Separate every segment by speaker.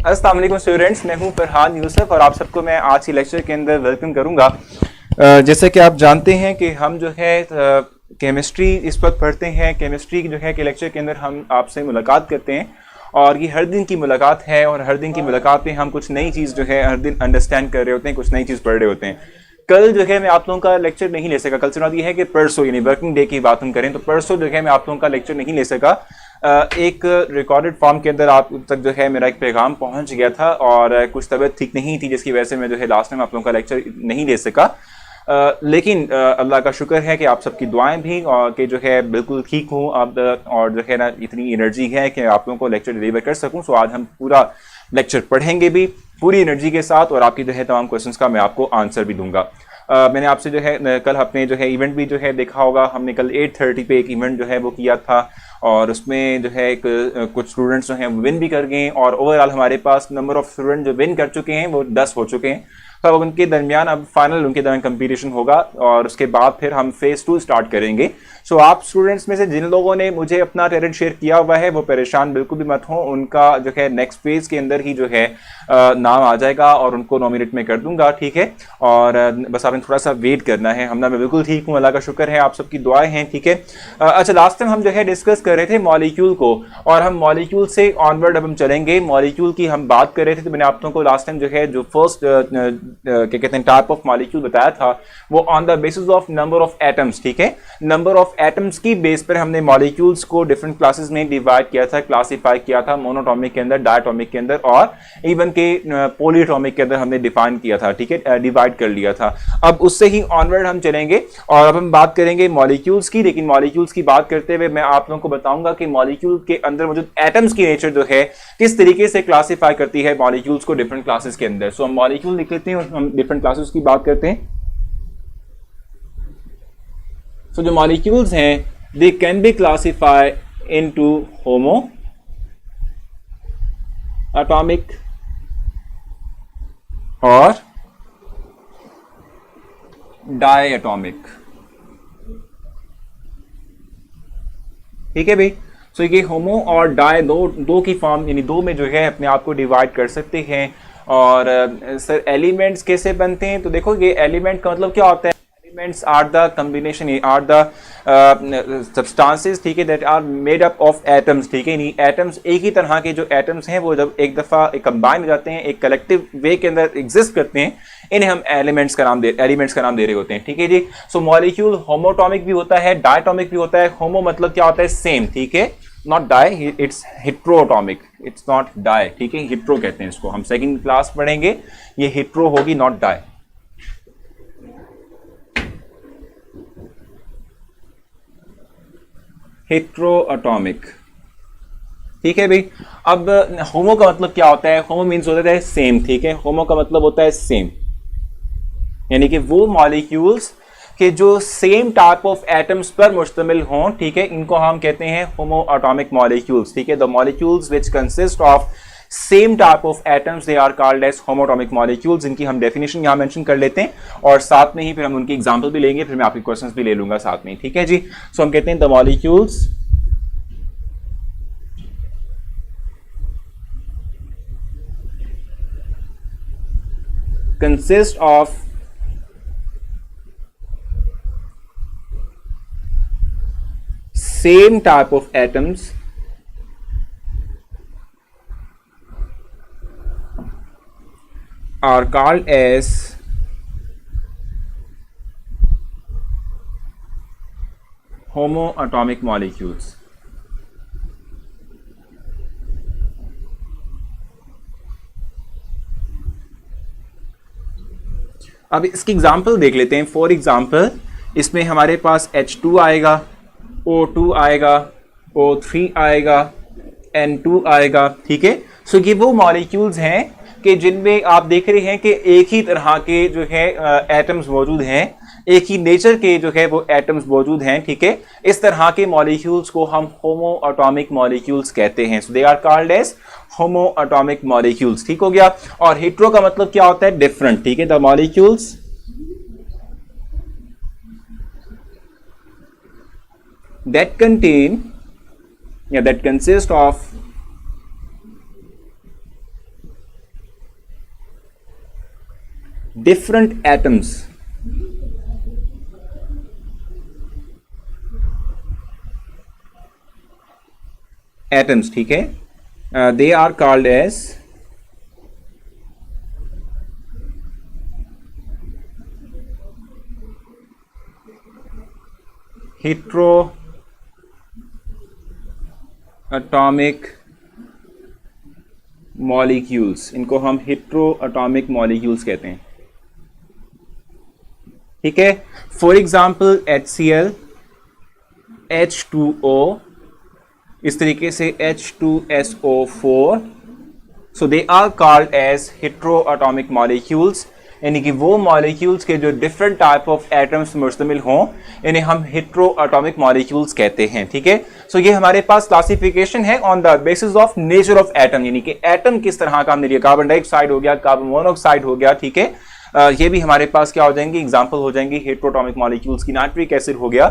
Speaker 1: अस्सलाम वालेकुम स्टूडेंट्स, मैं हूं फरहान यूसुफ और आप सबको मैं आज की लेक्चर के अंदर वेलकम करूंगा। जैसे कि आप जानते हैं कि हम जो है केमिस्ट्री इस वक्त पढ़ते हैं। केमिस्ट्री जो है कि लेक्चर के अंदर हम आपसे मुलाकात करते हैं और ये हर दिन की मुलाकात है और हर दिन की मुलाकात में हम कुछ नई चीज़ जो है हर दिन अंडरस्टैंड कर रहे होते हैं, कुछ नई चीज़ पढ़ रहे होते हैं। कल जो है मैं आप लोगों का लेक्चर नहीं ले सका। कल से ये है कि परसों यानी वर्किंग डे की बात हम करें तो परसों जो है मैं आप लोगों का लेक्चर नहीं ले सका। एक रिकॉर्डेड फॉर्म के अंदर आप तक जो है मेरा एक पैगाम पहुंच गया था और कुछ तबीयत ठीक नहीं थी जिसकी वजह से मैं जो है लास्ट टाइम आप लोगों का लेक्चर नहीं ले सका। लेकिन अल्लाह का शुक्र है कि आप सबकी दुआएं भी और कि जो है बिल्कुल ठीक हूँ अब और जो है ना इतनी एनर्जी है कि आप लोगों को लेक्चर डिलीवर कर सकूँ। सो आज हम पूरा लेक्चर पढ़ेंगे भी पूरी एनर्जी के साथ और आपकी जो है तमाम क्वेश्चंस का मैं आपको आंसर भी दूंगा। मैंने आपसे जो है कल अपने जो है इवेंट भी जो है देखा होगा। हमने कल 8:30 पे एक इवेंट जो है वो किया था और उसमें जो है एक कुछ स्टूडेंट्स जो हैं विन भी कर गए और ओवरऑल हमारे पास नंबर ऑफ स्टूडेंट जो विन कर चुके हैं वो 10 हो चुके हैं। तो अब उनके दरमियान अब फाइनल उनके दरमियान कंपटीशन होगा और उसके बाद फिर हम फेज 2 स्टार्ट करेंगे। सो आप स्टूडेंट्स में से जिन लोगों ने मुझे अपना टैलेंट शेयर किया हुआ है वो परेशान बिल्कुल भी मत हो। उनका जो है नेक्स्ट फेज के अंदर ही जो है नाम आ जाएगा और उनको नॉमिनेट में कर दूंगा, ठीक है। और बस आपने थोड़ा सा वेट करना है। हम ना मैं बिल्कुल ठीक हूँ, अल्लाह का शुक्र है, आप सबकी दुआएं हैं, ठीक है। अच्छा, लास्ट टाइम हम जो है डिस्कस कर रहे थे मॉलिक्यूल को और हम मॉलिक्यूल से ऑनवर्ड अब हम चलेंगे। मॉलिक्यूल की हम बात कर रहे थे तो मैंने आप लोगों को लास्ट टाइम जो है जो फर्स्ट क्या कहते हैं टाइप ऑफ मॉलिक्यूल बताया था वो on the basis of number of atoms, ठीक है। नंबर ऑफ एटम्स की बेस पर हमने मॉलिक्यूल्स को डिफरेंट क्लासेस में डिवाइड किया था, क्लासिफाई किया था, मोनोटॉमिक के अंदर, डायटॉमिक के अंदर और इवन के पॉलीएटॉमिक के अंदर हमने डिफाइन किया था, ठीक है, डिवाइड कर लिया था। अब उससे ही ऑनवर्ड हम चलेंगे और अब हम बात करेंगे मॉलिक्यूल्स की। लेकिन मॉलिक्यूल्स की बात करते हुए मैं आप लोगों को बताऊंगा कि मॉलिक्यूल के अंदर मौजूद एटम्स की नेचर जो है किस तरीके से क्लासिफाई करती है मॉलिक्यूल्स को डिफरेंट क्लासेस के अंदर। सो हम मॉलिक्यूल लिख लेते हैं और हम डिफरेंट क्लासेस की बात करते हैं। सो जो मॉलिक्यूल्स हैं they can be classify into homo atomic और डायटॉमिक, ठीक है भाई। सो ये होमो और डाई दो की फॉर्म यानी दो में जो है अपने आप को डिवाइड कर सकते हैं। और सर एलिमेंट्स कैसे बनते हैं तो देखो ये एलिमेंट का मतलब क्या होता है। Elements are the combination are the substances, ठीक है, that are made up of atoms, ठीक है। एटम्स एक ही तरह के जो एटम्स हैं वो जब एक दफा कंबाइन हो जाते हैं एक कलेक्टिव वे के अंदर एग्जिस्ट करते हैं, इन्हें हम एलिमेंट्स का नाम दे रहे होते हैं, ठीक है जी। सो मॉलिक्यूल होमोटॉमिक भी होता है, डायटॉमिक भी होता है। होमो मतलब क्या होता है सेम, ठीक है, not di, it's heteroatomic, it's not di, ठीक है, हेट्रो कहते हैं इसको। हम सेकंड क्लास पढ़ेंगे, ये हेट्रो होगी नॉट डाई। हेट्रोएटॉमिक, ठीक है भाई। अब होमो का मतलब क्या होता है। होमो मीन्स होता है सेम, ठीक है। होमो का मतलब होता है सेम यानी कि वो मॉलिक्यूल्स के जो सेम टाइप ऑफ एटम्स पर मुश्तमिल हों, ठीक है, इनको हम कहते हैं होमो एटॉमिक मॉलिक्यूल्स, ठीक है। The molecules which consist of same type of atoms they are called as homoatomic molecules. इनकी हम डेफिनेशन यहां मेंशन कर लेते हैं और साथ में ही फिर हम उनकी एग्जांपल भी लेंगे, फिर मैं आपके क्वेश्चंस भी ले लूंगा साथ में, ठीक है जी। सो हम कहते हैं the molecules consist of same type of atoms are called as homoatomic molecules। अब इसकी एग्जाम्पल देख लेते हैं। फॉर एग्जाम्पल इसमें हमारे पास H2 आएगा, O2 आएगा, O3 आएगा, N2 आएगा, ठीक है। सो ये वो मॉलिक्यूल्स हैं कि जिनमें आप देख रहे हैं कि एक ही तरह के जो है एटम्स मौजूद हैं, एक ही नेचर के जो है वो एटम्स मौजूद हैं, ठीक है। इस तरह के मॉलिक्यूल्स को हम होमो एटॉमिक मॉलिक्यूल्स कहते हैं। So they are called as homo atomic molecules, ठीक हो गया। और हेट्रो का मतलब क्या होता है डिफरेंट, ठीक है। The molecules that contain that consist of different atoms, atoms, ठीक है, they are called as hetero atomic molecules. इनको हम हेट्रो एटॉमिक मॉलिक्यूल्स कहते हैं, ठीक है। फॉर एग्जाम्पल HCl, H2O, इस तरीके से H2SO4, so they are called as hetero atomic molecules, यानी कि वो मॉलिक्यूल्स के जो डिफरेंट टाइप ऑफ एटम्स मुश्तमिल हों इन्हें हम हेट्रो एटॉमिक मॉलिक्यूल्स कहते हैं, ठीक है। सो ये हमारे पास क्लासिफिकेशन है on the basis of nature of atom, यानी कि एटम किस तरह का हमने लिया, कार्बन डाइऑक्साइड हो गया, कार्बन मोनोऑक्साइड हो गया, ठीक है। ये भी हमारे पास क्या हो जाएंगी, एग्जांपल हो जाएंगी हेट्रोएटॉमिक मॉलिक्यूल्स की। नाइट्रिक एसिड हो गया,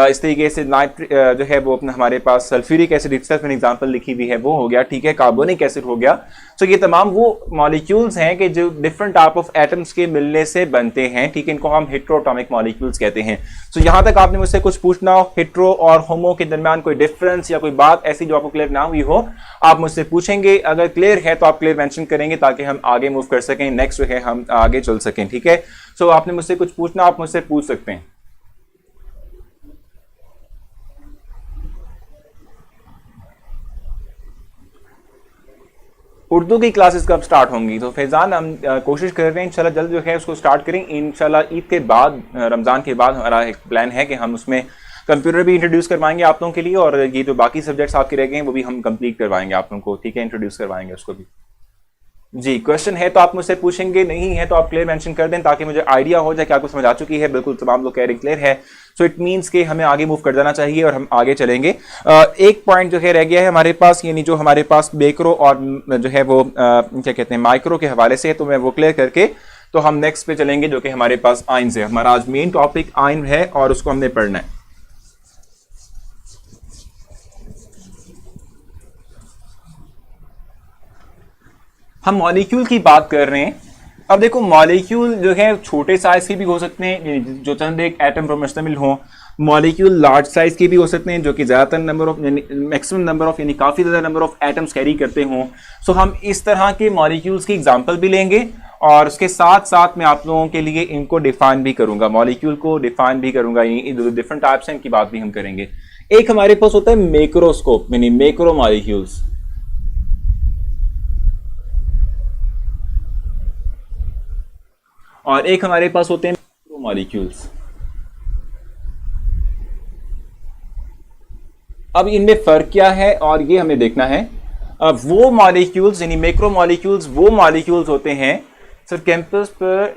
Speaker 1: इस तरीके से जो है वो अपना हमारे पास सल्फ्यूरिक एसिड इट्सेल्फ में एग्जांपल लिखी हुई है, वो हो गया, ठीक है। कार्बोनिक एसिड हो गया। सो ये तमाम वो मॉलिक्यूल्स हैं कि जो डिफरेंट टाइप ऑफ एटम्स के मिलने से बनते हैं, ठीक है। इनको हम हेट्रोएटॉमिक मॉलिक्यूल्स कहते हैं। सो यहाँ तक आपने मुझसे कुछ पूछना हो, हेट्रो और होमो के दरमियान कोई डिफरेंस या कोई बात ऐसी जो आपको क्लियर ना हुई हो, आप मुझसे पूछेंगे। अगर क्लियर है तो आप क्लियर मेंशन करेंगे ताकि हम आगे मूव कर सकें, नेक्स्ट जो है हम आगे चल सकें, ठीक है। सो आपने मुझसे कुछ पूछना, आप मुझसे पूछ सकते हैं। उर्दू की क्लासेस कब स्टार्ट होंगी? तो फैजान हम कोशिश कर रहे हैं इंशाल्लाह जल्द जो है उसको स्टार्ट करें। इंशाल्लाह ईद के बाद, रमज़ान के बाद हमारा एक प्लान है कि हम उसमें कंप्यूटर भी इंट्रोड्यूस करवाएंगे आप लोगों के लिए, और ये जो बाकी सब्जेक्ट्स आपके रह गए हैं वो भी हम कंप्लीट करवाएंगे आप लोगों को, ठीक है, इंट्रोड्यूस करवाएंगे उसको भी। जी, क्वेश्चन है तो आप मुझसे पूछेंगे, नहीं है तो आप क्लियर मेंशन कर दें ताकि मुझे आइडिया हो जाए कि आपको समझ आ चुकी है। बिल्कुल तमाम लोग कह रहे क्लियर है, सो इट मींस कि हमें आगे मूव कर जाना चाहिए और हम आगे चलेंगे। एक पॉइंट जो है रह गया है हमारे पास, यानी जो हमारे पास मैक्रो और जो है वो क्या कहते हैं माइक्रो के हवाले से, तो मैं वो क्लियर करके तो हम नेक्स्ट पे चलेंगे जो कि हमारे पास आइन से। हमारा आज मेन टॉपिक आइन है और उसको हमने पढ़ना है। हम मॉलिक्यूल की बात कर रहे हैं। अब देखो मॉलिक्यूल जो है छोटे साइज के भी हो सकते हैं जो चंद एक एटम पर मुश्तमिल हों, मॉलिक्यूल लार्ज साइज के भी हो सकते हैं जो कि ज़्यादातर नंबर ऑफ यानी मैक्सिमम नंबर ऑफ यानी काफ़ी ज़्यादा नंबर ऑफ एटम्स कैरी करते हों। सो हम इस तरह के मॉलिक्यूल्स की एग्जांपल भी लेंगे और उसके साथ साथ मैं आप लोगों के लिए इनको डिफाइन भी करूंगा, मॉलिक्यूल को डिफाइन भी करूंगा, डिफरेंट टाइप्स हैं इनकी बात भी हम करेंगे। एक हमारे पास होता है मैक्रोस्कोप यानी मैक्रो मॉलिक्यूल्स, और एक हमारे पास होते हैं मैक्रो मॉलिक्यूल्स। अब इनमें फर्क क्या है और ये हमें देखना है। वो मॉलिक्यूल्स यानी मैक्रो मॉलिक्यूल्स वो मॉलिक्यूल्स होते हैं सर कैंपस पर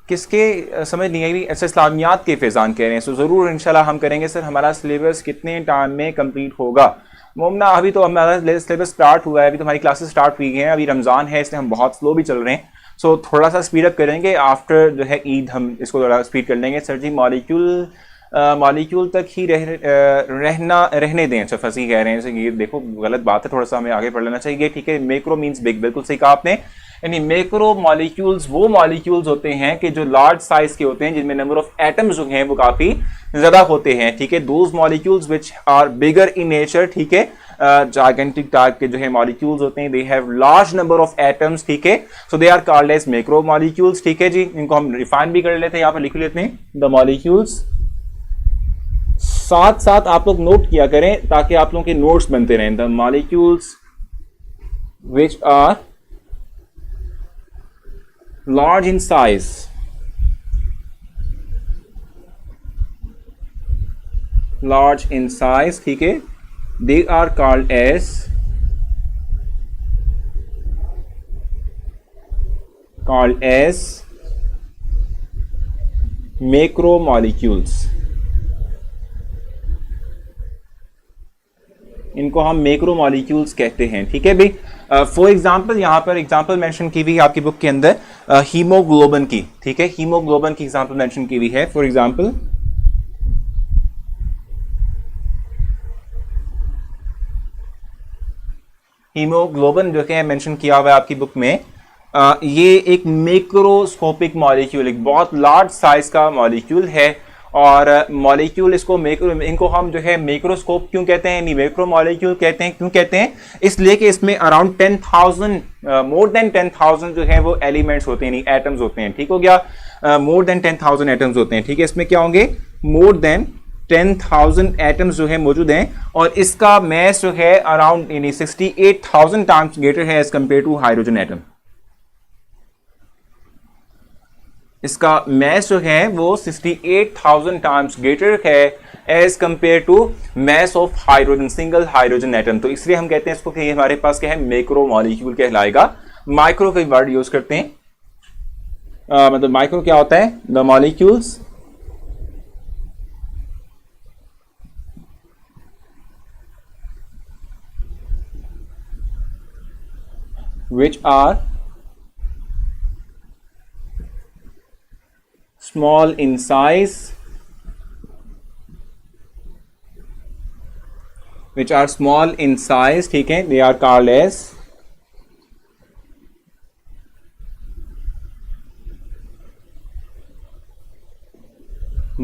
Speaker 1: किसके समझ नहीं आई, अच्छा इस्लामियात के फैजान कह रहे हैं। सो ज़रूर इंशाल्लाह हम करेंगे। सर हमारा सिलेबस कितने टाइम में कंप्लीट होगा? मोमना अभी तो हमारा सिलेबस स्टार्ट हुआ है, अभी तो हमारी क्लासेस स्टार्ट हुई हैं, अभी रमज़ान है इसलिए हम बहुत स्लो भी चल रहे हैं। सो थोड़ा सा स्पीड अप करेंगे, आफ्टर जो है ईद हम इसको थोड़ा स्पीड कर लेंगे। सर जी मॉलिक्यूल तक ही रहने दें। अच्छा फंसी कह रहे हैं, ये देखो गलत बात है, थोड़ा सा हमें आगे पढ़ लेना चाहिए, ठीक है। मैक्रो मीन्स बिग, बिल्कुल सही कहा आपने। यानी मैक्रो मॉलिक्यूल्स वो मॉलिक्यूल्स होते हैं कि जो लार्ज साइज के होते हैं, जिनमें नंबर ऑफ एटम्स जो हैं वो काफी ज्यादा होते हैं, ठीक है। Those molecules which are bigger in nature, ठीक है, जाइगेंटिक टाइप के जो है मॉलिक्यूल्स होते हैं, they have large number of atoms, ठीक है। So they are called as macro molecules, ठीक है जी। इनको हम रिफाइन भी कर लेते हैं, यहाँ पर लिख लेते हैं द मॉलिक्यूल्स। साथ साथ आप लोग नोट किया करें ताकि आप लोगों के नोट्स बनते रहें। The molecules which are large in size, large in size, ठीक है, they are called as macromolecules। इनको हम मैक्रो मॉलिक्यूल्स कहते हैं, ठीक है भाई। फॉर एग्जांपल यहाँ पर एग्जांपल मेंशन की हुई है आपकी बुक के अंदर हीमोग्लोबिन की, ठीक है, हीमोग्लोबिन की एग्जांपल मेंशन की हुई है। फॉर एग्जांपल हीमोग्लोबिन जो है मेंशन किया हुआ है आपकी बुक में, ये एक मैक्रोस्कोपिक मॉलिक्यूल, एक बहुत लार्ज साइज का मॉलिक्यूल है। और मॉलिक्यूल इसको इनको हम जो है मैक्रोस्कोप क्यों कहते हैं, नहीं मैक्रो मॉलिक्यूल कहते हैं। क्यों कहते हैं? इसलिए कि इसमें अराउंड 10,000 मोर देन 10,000 जो है वो एलिमेंट्स होते हैं, नहीं एटम्स होते हैं। ठीक हो गया, मोर देन 10,000 एटम्स होते हैं। ठीक है, इसमें क्या होंगे, मोर देन 10,000 एटम्स जो है मौजूद हैं। और इसका मैस जो है अराउंड यानी 68,000 टाइम्स ग्रेटर है as compare to hydrogen atom. इसका मैस जो है वो 68,000 टाइम्स ग्रेटर है as compare to mass of hydrogen, single hydrogen atom. तो इसलिए हम कहते हैं इसको कि हमारे पास क्या है, मैक्रो मॉलिक्यूल कहलाएगा। माइक्रो का वर्ड यूज करते हैं, मतलब माइक्रो क्या होता है, the molecules which are small in size, which are small in size, ठीक है, they are called as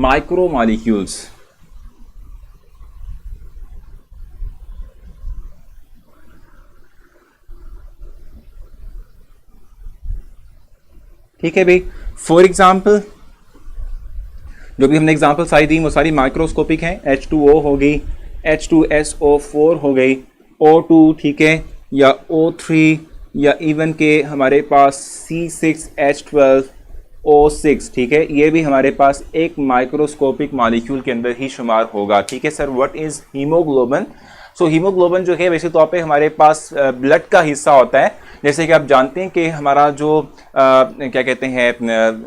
Speaker 1: micromolecules। ठीक है भाई, फॉर एग्जाम्पल जो भी हमने एग्जाम्पल सारी दी वो सारी माइक्रोस्कोपिक हैं। H2O हो गई, H2SO4 हो गई, O2, ठीक है, या O3, या इवन के हमारे पास C6H12O6, ठीक है, ये भी हमारे पास एक माइक्रोस्कोपिक मॉलिक्यूल के अंदर ही शुमार होगा। ठीक है sir, what is haemoglobin? So haemoglobin जो है वैसे तौर पे हमारे पास ब्लड का हिस्सा होता है। जैसे कि आप जानते हैं कि हमारा जो क्या कहते हैं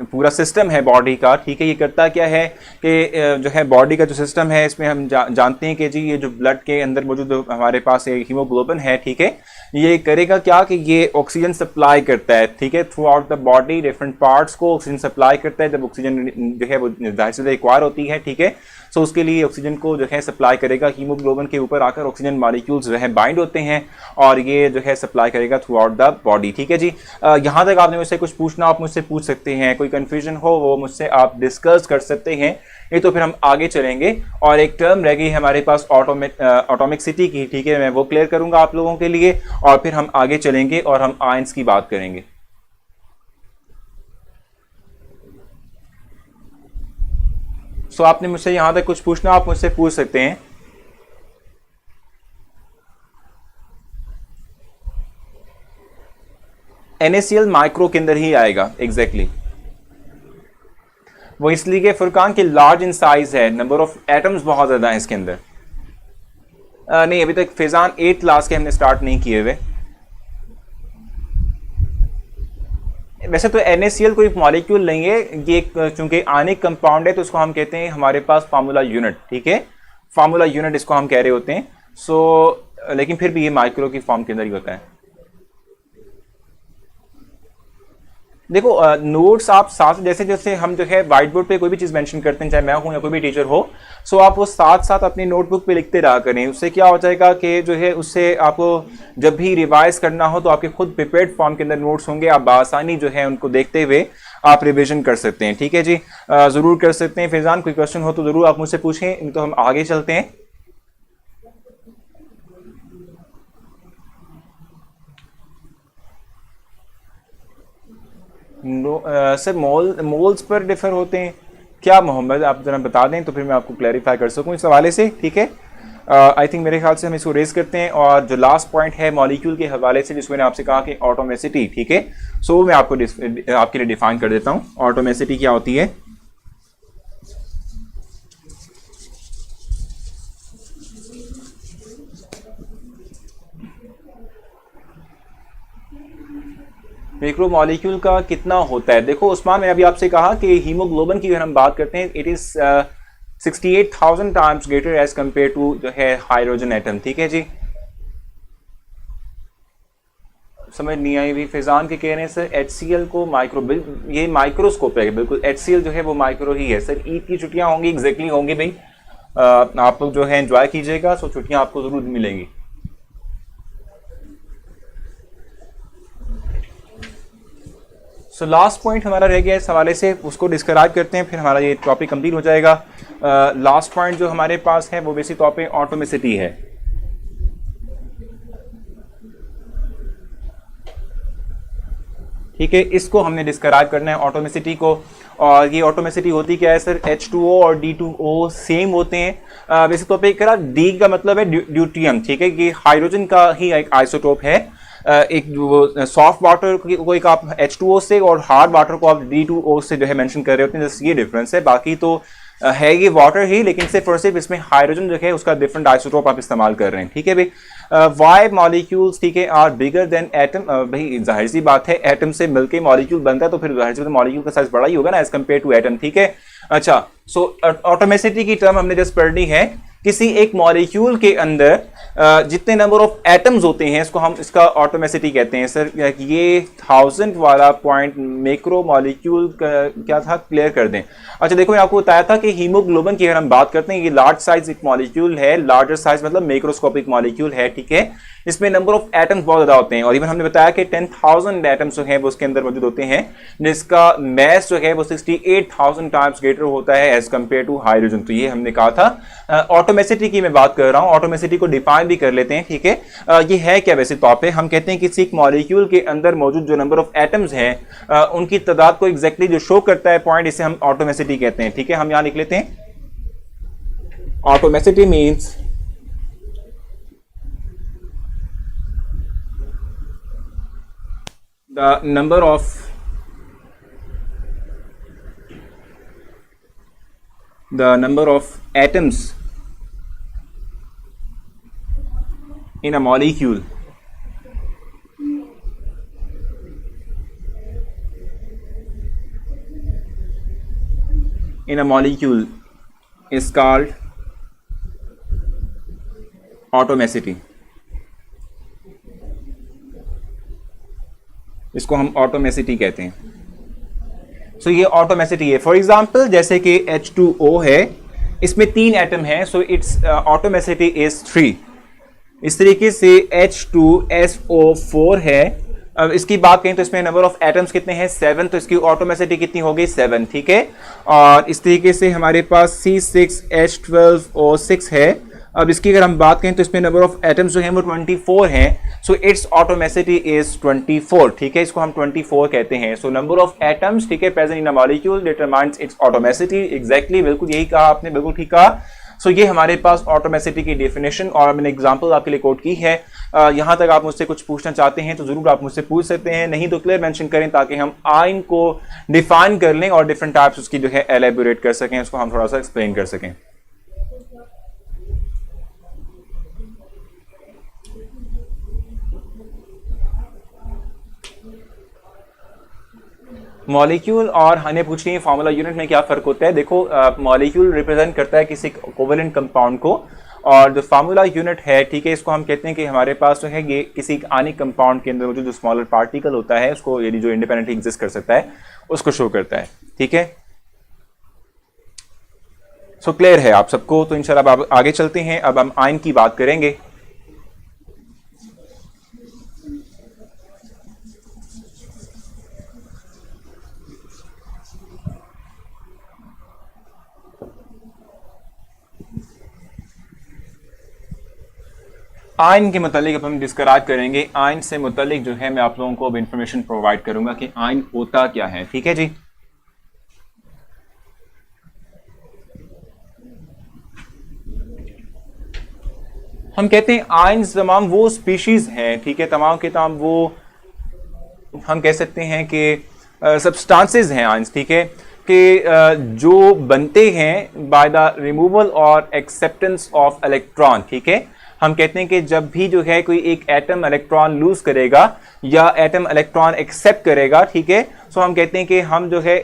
Speaker 1: पूरा सिस्टम है बॉडी का, ठीक है, ये करता क्या है कि जो है बॉडी का जो सिस्टम है इसमें हम जानते हैं कि जी ये जो ब्लड के अंदर मौजूद हमारे पास एक हीमोग्लोबिन है, ठीक है, ये करेगा क्या कि ये ऑक्सीजन सप्लाई करता है, ठीक है, through out the body different parts को ऑक्सीजन सप्लाई करता है। जब ऑक्सीजन जो है वो जाहिर से रिक्वायर होती है, ठीक है, सो उसके लिए ऑक्सीजन को जो है सप्लाई करेगा। हीमोग्लोबिन के ऊपर आकर ऑक्सीजन मॉलिक्यूल्स जो है बाइंड होते हैं और ये जो है सप्लाई करेगा थ्रू आउट द बॉडी। ठीक है जी, यहाँ तक आपने मुझसे कुछ पूछना आप मुझसे पूछ सकते हैं, कोई कंफ्यूजन हो वो मुझसे आप डिस्कस कर सकते हैं। ये तो फिर हम आगे चलेंगे और एक टर्म रह गई है हमारे पास ऑटोमिसिटी की, ठीक है, मैं वो क्लियर करूंगा आप लोगों के लिए और फिर हम आगे चलेंगे और हम आयंस की बात करेंगे। सो आपने मुझसे यहां तक कुछ पूछना आप मुझसे पूछ सकते हैं। NaCl माइक्रो के अंदर ही आएगा एग्जैक्टली वो इसलिए कि फुरकान के लार्ज इन साइज है, नंबर ऑफ एटम्स बहुत ज्यादा है इसके अंदर। नहीं, अभी तक फैजान 8th क्लास के हमने स्टार्ट नहीं किए हुए। वैसे तो NaCl कोई मॉलिक्यूल नहीं है, ये चूंकि आयनिक कंपाउंड है तो उसको हम कहते हैं हमारे पास फार्मूला यूनिट, ठीक है, फार्मूला यूनिट इसको हम कह रहे होते हैं। सो लेकिन फिर भी ये माइक्रो की फॉर्म के अंदर ही होता है। देखो नोट्स आप साथ जैसे जैसे हम जो है व्हाइट बोर्ड पे कोई भी चीज़ मेंशन करते हैं, चाहे मैं हूं या कोई भी टीचर हो, सो आप वो साथ साथ अपनी नोटबुक पे लिखते रहा करें। उससे क्या हो जाएगा कि जो है उससे आपको जब भी रिवाइज करना हो तो आपके खुद प्रिपेयर्ड फॉर्म के अंदर नोट्स होंगे, आप बआसानी जो है उनको देखते हुए आप रिविजन कर सकते हैं। ठीक है जी, ज़रूर कर सकते हैं। फैजान कोई क्वेश्चन हो तो ज़रूर आप मुझसे पूछें, नहीं तो हम आगे चलते हैं। सर मोल्स पर डिफर होते हैं क्या मोहम्मद, आप जरा बता दें तो फिर मैं आपको क्लैरिफाई कर सकूं इस हवाले से। ठीक है, आई थिंक मेरे ख्याल से हम इसको रेज करते हैं। और जो लास्ट पॉइंट है मॉलिक्यूल के हवाले से जिसमें मैंने आपसे कहा कि ऑटोमेसिटी, ठीक है, सो मैं आपको आपके लिए डिफाइन कर देता हूं ऑटोमेसिटी क्या होती है। मैक्रो मॉलिक्यूल का कितना होता है, देखो उस्मान, मैंने अभी आपसे कहा कि हीमोग्लोबिन की अगर हम बात करते हैं it is 68,000 times greater as compare to जो है हाइड्रोजन एटम। ठीक है जी, समझ नहीं आई भी फैजान के कहने से HCl को माइक्रो, ये माइक्रोस्कोप है बिल्कुल, HCl जो है वो माइक्रो ही है। सर ईद की छुट्टियां होंगी, एग्जैक्टली होंगी भाई, आप लोग जो है एंजॉय कीजिएगा, सो छुट्टियां आपको जरूर मिलेंगी। सो लास्ट पॉइंट हमारा रह गया इस हवाले से, उसको डिस्क्राइब करते हैं, फिर हमारा ये टॉपिक कंप्लीट हो जाएगा। लास्ट पॉइंट जो हमारे पास है वो बेसिक तौर पे ऑटोमेसिटी है। ठीक है, इसको हमने डिस्क्राइब करना है ऑटोमेसिटी को। और ये ऑटोमेसिटी होती क्या है सर? H2O और D2O सेम होते हैं। बेसिक तौर पे करा D का मतलब है ड्यूटियम, ठीक है, ये हाइड्रोजन का ही एक आइसोटोप है। एक वो सॉफ्ट वाटर को एक आप H2O से और हार्ड वाटर को आप D2O से जो है मेंशन कर रहे होते हैं, जैसे ये डिफरेंस है। बाकी तो है ये वाटर ही, लेकिन सिर्फ और सिर्फ इसमें हाइड्रोजन जो है उसका डिफरेंट आइसोटोप आप इस्तेमाल कर रहे हैं। ठीक है भाई, वाई मॉलिक्यूल्स, ठीक है, आर बिगर देन एटम। भाई जाहिर सी बात है, एटम से मिलके मॉलिक्यूल बनता है, तो फिर जाहिर सी मॉलिक्यूल का साइज बड़ा ही होगा ना एज कम्पेयर टू एटम। ठीक है, अच्छा, सो ऑटोमेसिटी की टर्म हमने जस्ट पढ़नी है। किसी एक मॉलिक्यूल के अंदर जितने नंबर ऑफ एटम्स होते हैं, इसको हम इसका ऑटोमेसिटी कहते हैं। सर ये 1000 वाला पॉइंट मैक्रो मॉलिक्यूल क्या था, क्लियर कर दें। अच्छा देखो, मैं आपको बताया था कि हीमोग्लोबिन की अगर हम बात करते हैं, ये लार्ज साइज एक मॉलिक्यूल है, लार्जर साइज मतलब मैक्रोस्कोपिक मॉलिक्यूल है। ठीक है, इसमें नंबर ऑफ एटम्स बहुत ज्यादा होते हैं, और इवन हमने बताया कि 10,000 एटम्स जो है वो उसके अंदर मौजूद होते हैं, जिसका मैस जो है वो 68,000 टाइम्स ग्रेटर होता है एज कंपेयर टू हाइड्रोजन। तो ये हमने कहा था। ऑटोमेसिटी की मैं बात कर रहा हूँ, ऑटोमेसिटी को डिफाइन भी कर लेते हैं। ठीक है, ये है क्या? वैसे तौर पे हम कहते हैं किसी एक मॉलिक्यूल के अंदर मौजूद जो नंबर ऑफ एटम्स हैं उनकी तादाद को एग्जैक्टली जो शो करता है पॉइंट, इसे हम ऑटोमेसिटी कहते हैं। ठीक है, हम यहां लिख लेते हैं atomicity means the number of atoms in a molecule is called automacity। इसको हम ऑटोमेसिटी कहते हैं। सो ये ऑटोमेसिटी है। फॉर एग्जांपल जैसे कि H2O है, इसमें 3 एटम हैं, सो इट्स ऑटोमेसिटी इज 3। इस तरीके से H2SO4 है, अब इसकी बात करें तो इसमें नंबर ऑफ एटम्स कितने हैं? 7, तो इसकी ऑटोमेसिटी कितनी हो गई? 7। ठीक है, और इस तरीके से हमारे पास C6H12O6 है, अब इसकी अगर हम बात करें तो इसमें नंबर ऑफ एटम्स जो हैं वो 24 हैं, सो इट्स ऑटोमेसिटी इज 24। ठीक है, इसको हम 24 कहते हैं। सो नंबर ऑफ एटम्स, ठीक है, present in a molecule determines its atomicity. Exactly, बिल्कुल यही कहा आपने, बिल्कुल ठीक कहा। सो ये हमारे पास ऑटोमेसिटी की डेफिनेशन, और मैंने एग्जांपल आपके लिए कोट की है। यहां तक आप मुझसे कुछ पूछना चाहते हैं तो जरूर आप मुझसे पूछ सकते हैं, नहीं तो क्लियर मेंशन करें ताकि हम आइन को डिफाइन कर लें और डिफरेंट टाइप्स उसकी जो है एलेबोरेट कर सकें, उसको हम थोड़ा सा एक्सप्लेन कर सकें। मॉलिक्यूल और हमें पूछ रही है फार्मूला यूनिट में क्या फर्क होता है। देखो, मॉलिक्यूल रिप्रेजेंट करता है किसी कोवेलेंट कंपाउंड को, और जो फार्मूला यूनिट है, ठीक है, इसको हम कहते हैं कि हमारे पास जो है ये किसी आनिक कंपाउंड के अंदर जो स्मॉलर पार्टिकल होता है उसको, यानी जो इंडिपेंडेंटली एग्जिस्ट कर सकता है, उसको शो करता है। ठीक है, सो क्लियर है आप सबको। तो इंशाल्लाह अब आगे चलते हैं, अब हम आयन की बात करेंगे। आयन के मतलब अब हम डिस्क्राइब करेंगे। आयन से मुतल्लिक जो है मैं आप लोगों को अब इंफॉर्मेशन प्रोवाइड करूंगा कि आयन होता क्या है। ठीक है जी, हम कहते हैं आयन तमाम वो स्पीशीज हैं, ठीक है, तमाम के तमाम वो हम कह सकते हैं कि सब्सटेंसेस हैं आयंस, ठीक है, कि जो बनते हैं बाय द रिमूवल और एक्सेप्टेंस ऑफ इलेक्ट्रॉन। ठीक है, हम कहते हैं कि जब भी जो है कोई एक एटम इलेक्ट्रॉन लूज करेगा या एटम इलेक्ट्रॉन एक्सेप्ट करेगा, ठीक है, सो हम कहते हैं कि हम जो है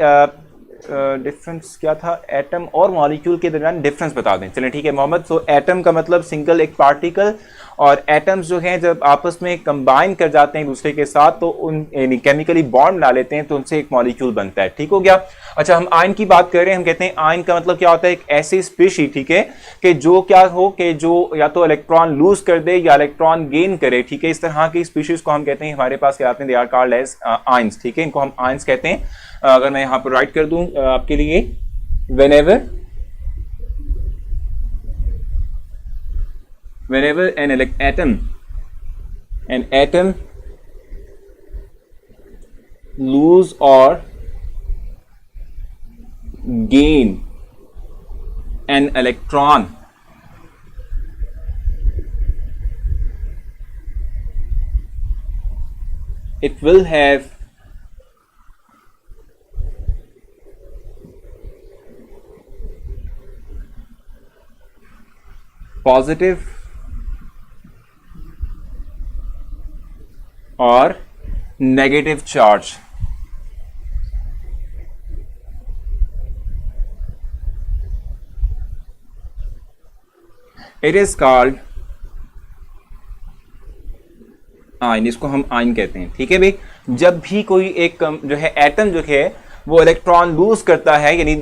Speaker 1: डिफरेंस क्या था, एटम और मॉलिक्यूल के दरमियान डिफरेंस बता दें। चलें ठीक है मोहम्मद। सो एटम का मतलब सिंगल एक पार्टिकल, और एटम्स जो हैं जब आपस में कंबाइन कर जाते हैं दूसरे के साथ तो उन केमिकली बॉन्ड बना लेते हैं, तो उनसे एक मॉलिक्यूल बनता है। ठीक हो गया। अच्छा, हम आयन की बात कर रहे हैं। हम कहते हैं आयन का मतलब क्या होता है, एक ऐसी स्पीशी, ठीक है, कि जो क्या हो कि जो या तो इलेक्ट्रॉन लूज कर दे या इलेक्ट्रॉन गेन करे। ठीक है, इस तरह की स्पीशीज को हम कहते हैं हमारे पास क्या आते हैं, they are called as ions. ठीक है, इनको हम आयंस कहते हैं। अगर मैं यहां पर राइट कर दूं आपके लिए, whenever an atom lose or gain an electron, it will have positive or negative charge. It is called ion. इसको हम आयन कहते हैं। ठीक है भाई, जब भी कोई एक जो है एटम जो है वो इलेक्ट्रॉन लूज करता है यानी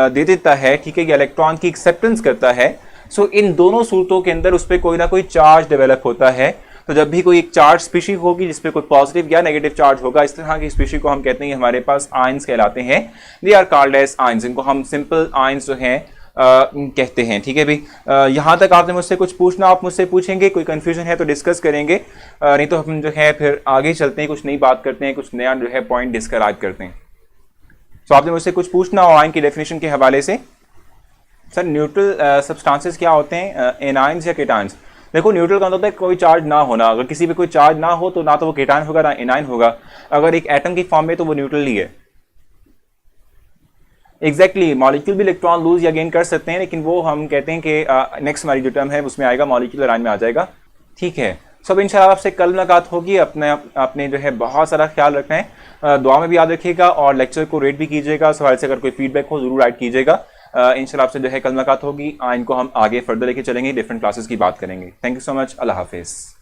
Speaker 1: दे देता है, ठीक है, या इलेक्ट्रॉन की एक्सेप्टेंस करता है, सो इन दोनों सूरतों के अंदर उस पर कोई ना कोई चार्ज डेवलप होता है। तो जब भी कोई एक चार्ज स्पीशी होगी जिसपे कोई पॉजिटिव या नेगेटिव चार्ज होगा, इस तरह की स्पीशी को हम कहते हैं हमारे पास आयंस कहलाते हैं। They are called as ions. इनको हम सिंपल आयंस जो हैं कहते हैं। ठीक है भाई, यहाँ तक आपने मुझसे कुछ पूछना, आप मुझसे पूछेंगे, कोई कंफ्यूजन है तो डिस्कस करेंगे, नहीं तो हम जो है फिर आगे चलते हैं, कुछ नई बात करते हैं, कुछ नया जो है पॉइंट डिस्क्राइब करते हैं। तो आपने मुझसे कुछ पूछना हो आयन की डेफिनेशन के हवाले से। सर, न्यूट्रल सब्सटेंसेस क्या होते हैं, एनायंस या केटायंस? देखो, न्यूट्रल का मतलब है कोई चार्ज ना होना। अगर किसी पे कोई चार्ज ना हो तो ना तो वो केटायन होगा ना एनायन होगा। अगर एक एटम की फॉर्म में तो वो न्यूट्रल ही है। एग्जैक्टली, मॉलिक्यूल भी इलेक्ट्रॉन लूज या गेन कर सकते हैं, लेकिन वो हम कहते हैं कि नेक्स्ट हमारी जो टर्म है उसमें आएगा, मॉलिक्यूलर आयन में आ जाएगा। ठीक है, सब इंशाल्लाह आपसे कल मुलाकात होगी। अपने जो है बहुत सारा ख्याल रखना है, दुआ में भी याद रखिएगा और लेक्चर को रेट भी कीजिएगा। सवाल से अगर कोई फीडबैक हो जरूर राइट कीजिएगा। इंशाल्लाह आपसे जो है कल मुलाकात होगी। इनको हम आगे फर्दर लेके चलेंगे, डिफरेंट क्लासेस की बात करेंगे। Thank you so much. अल्लाह हाफिज़।